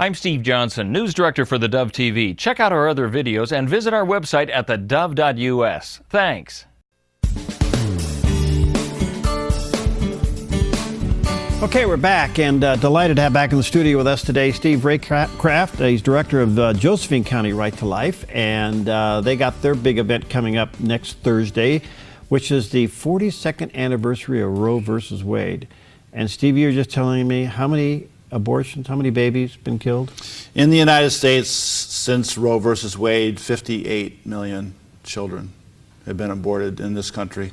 I'm Steve Johnson, News Director for theDove TV. Check out our other videos and visit our website at thedove.us. Thanks. Okay, we're back, and delighted to have back in the studio with us today Steve Raycraft. He's director of Josephine County Right to Life, and they got their big event coming up next Thursday, which is the 42nd anniversary of Roe versus Wade. And Steve, you were just telling me how many abortions, how many babies been killed? In the United States, since Roe versus Wade, 58 million children have been aborted in this country.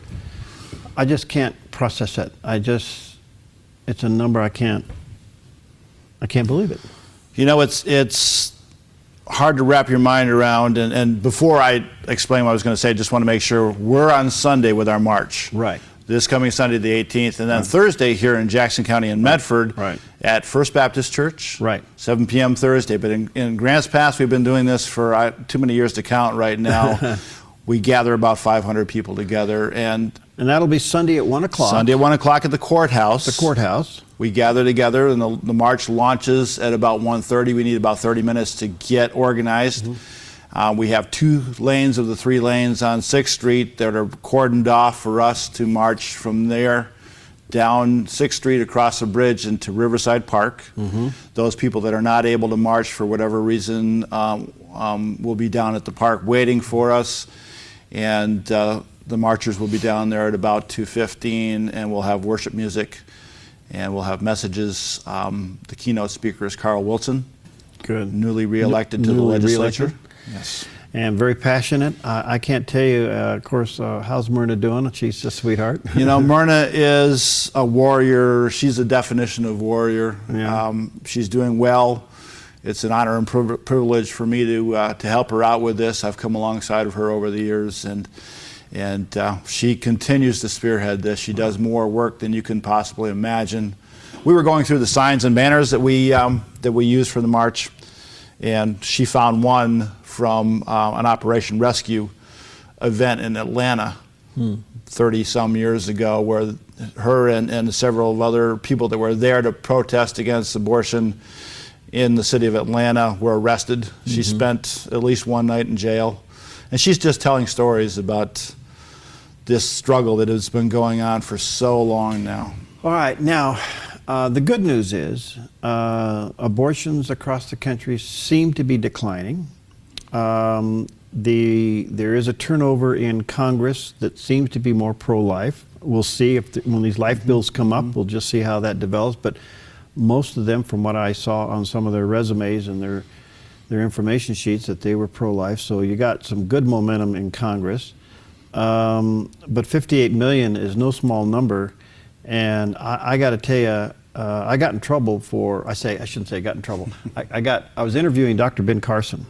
I just can't process it. It's a number I can't believe it. You know, it's hard to wrap your mind around, and before I explain what I was going to say, I just want to make sure we're on Sunday with our march. Right. This coming Sunday the 18th, and then Thursday here in Jackson County in Medford at First Baptist Church, 7 p.m. Thursday. But in Grants Pass, we've been doing this for too many years to count right now. We gather about 500 people together. And that'll be Sunday at 1 o'clock. Sunday at 1 o'clock at the courthouse. The courthouse. We gather together, and the march launches at about 1:30. We need about 30 minutes to get organized. We have 2 lanes of the 3 lanes on 6th Street that are cordoned off for us to march from there down 6th Street across the bridge into Riverside Park. Those people that are not able to march for whatever reason will be down at the park waiting for us. And the marchers will be down there at about 2:15, and we'll have worship music, and we'll have messages. The keynote speaker is Carl Wilson, newly reelected to the legislature. Yes. And very passionate. I can't tell you, of course, how's Myrna doing? She's a sweetheart. You know, Myrna is a warrior. She's a definition of warrior. Yeah. She's doing well. It's an honor and privilege for me to help her out with this. I've come alongside of her over the years, and she continues to spearhead this. She does more work than you can possibly imagine. We were going through the signs and banners that we use for the march, and she found one from an Operation Rescue event in Atlanta 30-some years ago, where her and several other people that were there to protest against abortion in the city of Atlanta were arrested. She spent at least one night in jail. And she's just telling stories about this struggle that has been going on for so long now. All right, now, the good news is abortions across the country seem to be declining. There is a turnover in Congress that seems to be more pro-life. We'll see when these life bills come up, we'll just see how that develops. But most of them, from what I saw on some of their resumes and their information sheets, that they were pro-life. So you got some good momentum in Congress. But 58 million is no small number. And I got to tell you, I got in trouble for, I shouldn't say got in trouble. I was interviewing Dr. Ben Carson,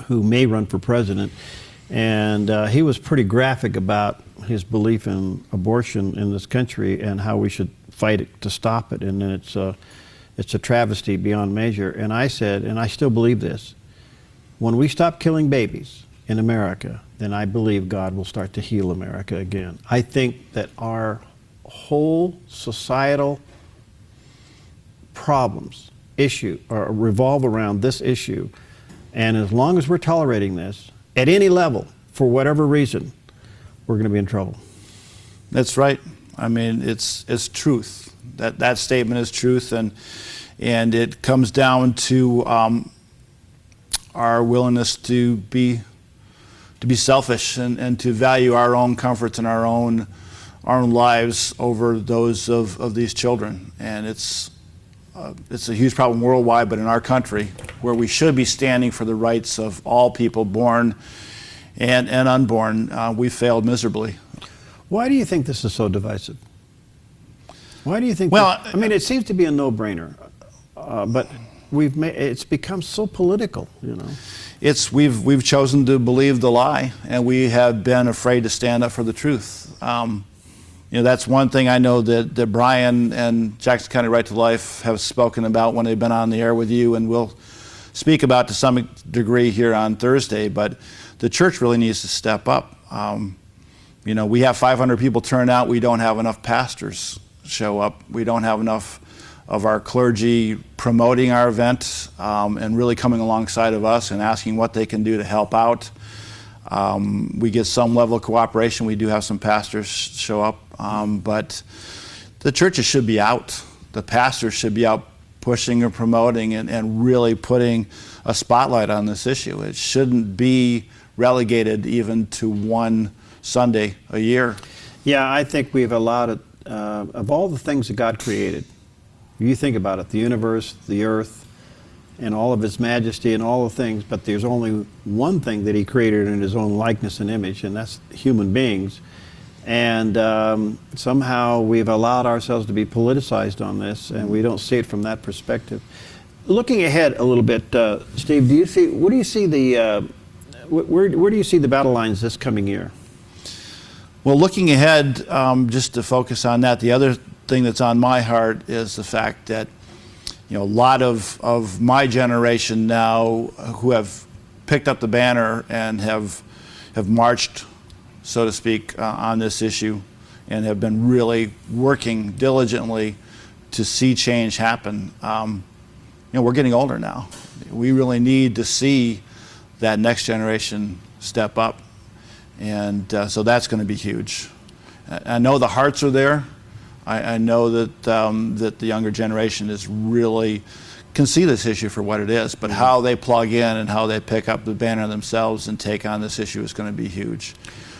who may run for president, and he was pretty graphic about his belief in abortion in this country and how we should fight it to stop it, and it's a travesty beyond measure. And I said, and I still believe this, when we stop killing babies in America, then I believe God will start to heal America again. I think that our whole societal problems revolve around this issue, and as long as we're tolerating this at any level for whatever reason, we're going to be in trouble. That's right. I mean, it's truth. That statement is truth, and it comes down to our willingness to be selfish and to value our own comforts and our own lives over those of these children. And it's a huge problem worldwide, but in our country, where we should be standing for the rights of all people, born and unborn, we failed miserably. Why do you think this is so divisive? Why do you think? Well, I mean, it seems to be a no-brainer, but it's become so political. You know, we've chosen to believe the lie, and we have been afraid to stand up for the truth. You know, that's one thing I know that Brian and Jackson County Right to Life have spoken about when they've been on the air with you, and we'll speak about to some degree here on Thursday. But the church really needs to step up. You know, we have 500 people turn out. We don't have enough pastors show up. We don't have enough of our clergy promoting our event and really coming alongside of us and asking what they can do to help out. We get some level of cooperation. We do have some pastors show up, but the churches should be out. The pastors should be out pushing and promoting and really putting a spotlight on this issue. It shouldn't be relegated even to one Sunday a year. Yeah, I think we've allowed it, of all the things that God created, you think about it, the universe, the earth, and all of its majesty and all the things, but there's only one thing that he created in his own likeness and image, and that's human beings. And somehow we've allowed ourselves to be politicized on this, and we don't see it from that perspective. Looking ahead a little bit, Steve, where do you see the battle lines this coming year? Well, looking ahead, just to focus on that, the other thing that's on my heart is the fact that a lot of my generation now who have picked up the banner and have marched, so to speak, on this issue and have been really working diligently to see change happen. We're getting older now. We really need to see that next generation step up. And so that's going to be huge. I know the hearts are there. I know that that the younger generation is really can see this issue for what it is, but how they plug in and how they pick up the banner themselves and take on this issue is going to be huge.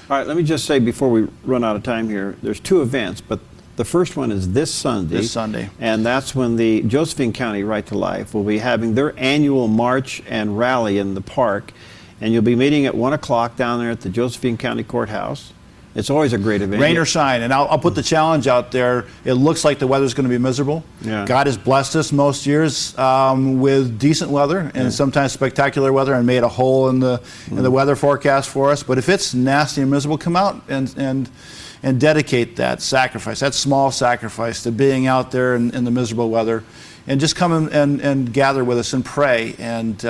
All right, let me just say before we run out of time here, there's two events, but the first one is this Sunday. This Sunday. And that's when the Josephine County Right to Life will be having their annual march and rally in the park. And you'll be meeting at 1 o'clock down there at the Josephine County Courthouse. It's always a great event. Rain or shine. And I'll put the challenge out there. It looks like the weather's going to be miserable. Yeah. God has blessed us most years with decent weather and sometimes spectacular weather and made a hole in the weather forecast for us. But if it's nasty and miserable, come out and dedicate that sacrifice, that small sacrifice to being out there in the miserable weather. And just come and gather with us and pray and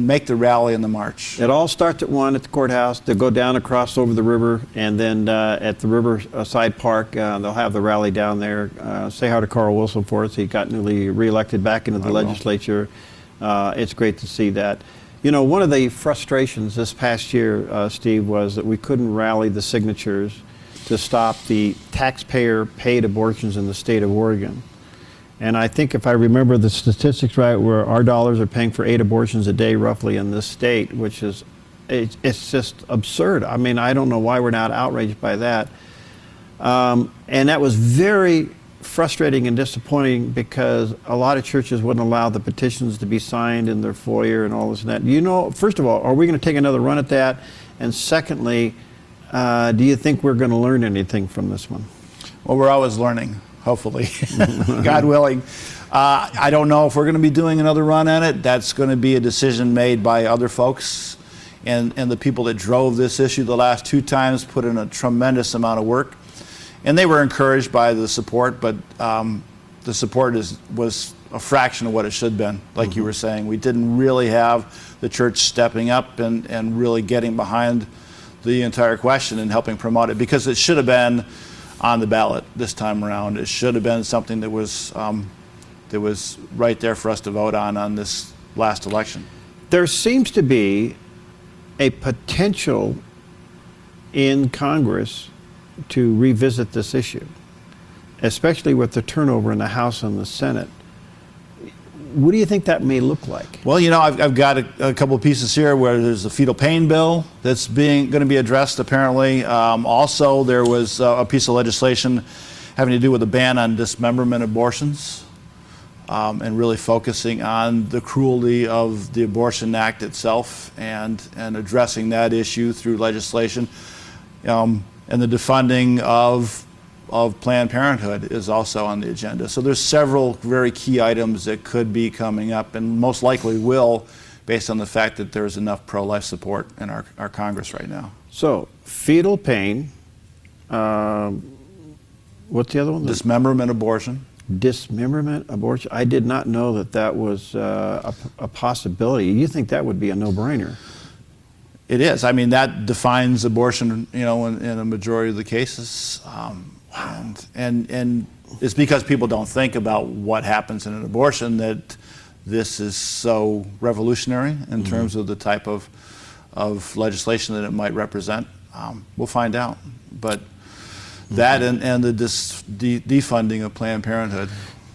make the rally and the march. It all starts at 1 at the courthouse. They'll go down across over the river, and then at the Riverside Park, they'll have the rally down there. Say hi to Carl Wilson for us. He got newly reelected back into the legislature. It's great to see that. One of the frustrations this past year, Steve, was that we couldn't rally the signatures to stop the taxpayer-paid abortions in the state of Oregon. And I think if I remember the statistics right, where our dollars are paying for 8 abortions a day roughly in this state, which is, it's just absurd. I mean, I don't know why we're not outraged by that. And that was very frustrating and disappointing because a lot of churches wouldn't allow the petitions to be signed in their foyer and all this and that. First of all, are we going to take another run at that? And secondly, do you think we're going to learn anything from this one? Well, we're always learning. Hopefully, God willing. I don't know if we're going to be doing another run at it. That's going to be a decision made by other folks. And the people that drove this issue the last 2 times put in a tremendous amount of work. And they were encouraged by the support, but the support was a fraction of what it should have been, like you were saying. We didn't really have the church stepping up and really getting behind the entire question and helping promote it, because it should have been on the ballot this time around. It should have been something that was right there for us to vote on this last election. There seems to be a potential in Congress to revisit this issue, especially with the turnover in the House and the Senate. What do you think that may look like? Well, I've got a couple of pieces here where there's a fetal pain bill that's going to be addressed, apparently. Also, there was a piece of legislation having to do with a ban on dismemberment abortions and really focusing on the cruelty of the Abortion Act itself and addressing that issue through legislation. And the defunding of Planned Parenthood is also on the agenda. So there's several very key items that could be coming up and most likely will, based on the fact that there's enough pro-life support in our Congress right now. So, fetal pain, what's the other one? Dismemberment abortion. Dismemberment abortion. I did not know that was a possibility. You think that would be a no-brainer? It is. I mean, that defines abortion, in a majority of the cases. And it's because people don't think about what happens in an abortion that this is so revolutionary in terms of the type of legislation that it might represent. We'll find out. But that and the defunding of Planned Parenthood.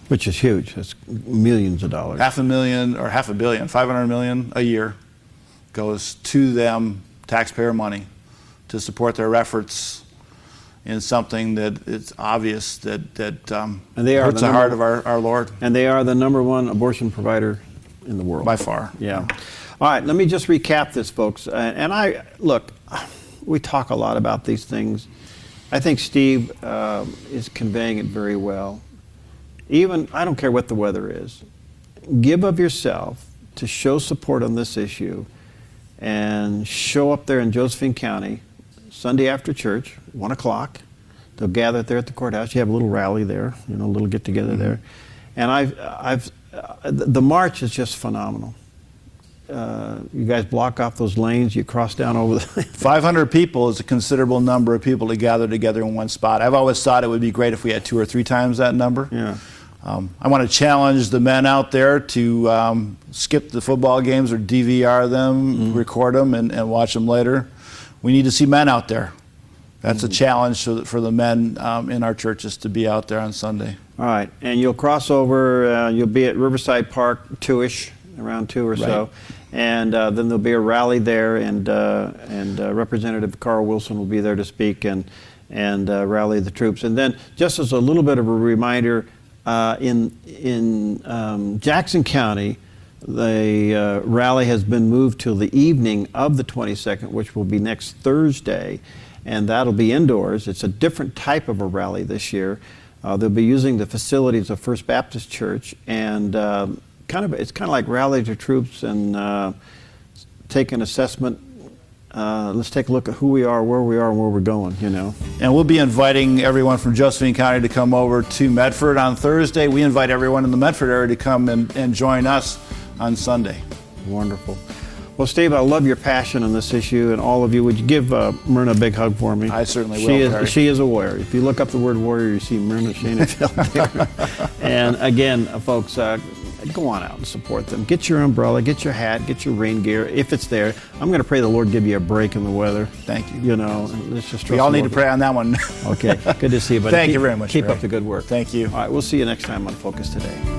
Which is huge. It's millions of dollars. $500,000 or $500 million, $500 million a year goes to them, taxpayer money, to support their efforts in something that it's obvious that and they hurts the heart of our Lord. And they are the #1 abortion provider in the world. By far. Yeah. All right, let me just recap this, folks. And look, we talk a lot about these things. I think Steve is conveying it very well. Even, I don't care what the weather is, give of yourself to show support on this issue and show up there in Josephine County Sunday after church, 1 o'clock. They'll gather there at the courthouse. You have a little rally there, you know, a little get together there. And the march is just phenomenal. You guys block off those lanes, you cross down over the 500 people is a considerable number of people to gather together in one spot. I've always thought it would be great if we had 2 or 3 times that number. Yeah. I want to challenge the men out there to skip the football games or DVR them, record them, and watch them later. We need to see men out there. That's a challenge for the men in our churches to be out there on Sunday. All right, and you'll cross over, you'll be at Riverside Park 2-ish, around 2 or so, and then there'll be a rally there, and Representative Carl Wilson will be there to speak and rally the troops. And then, just as a little bit of a reminder, in Jackson County, the rally has been moved till the evening of the 22nd, which will be next Thursday, and that'll be indoors. It's a different type of a rally this year. They'll be using the facilities of First Baptist Church, and it's kind of like rally to troops and take an assessment. Let's take a look at who we are, where we're going, you know. And we'll be inviting everyone from Josephine County to come over to Medford on Thursday. We invite everyone in the Medford area to come and join us on Sunday. Wonderful. Well, Steve, I love your passion on this issue, and all of you. Would you give Myrna a big hug for me? I certainly will. She is a warrior. If you look up the word warrior, you see Myrna Shanafeld there. And again, folks, go on out and support them. Get your umbrella, get your hat, get your rain gear, if it's there. I'm going to pray the Lord give you a break in the weather. Thank you. You know, let's just trust we all need to pray on that one. Okay, good to see you, buddy. Thank you very much. Keep Ray. up the good work. Thank you. All right, we'll see you next time on Focus Today.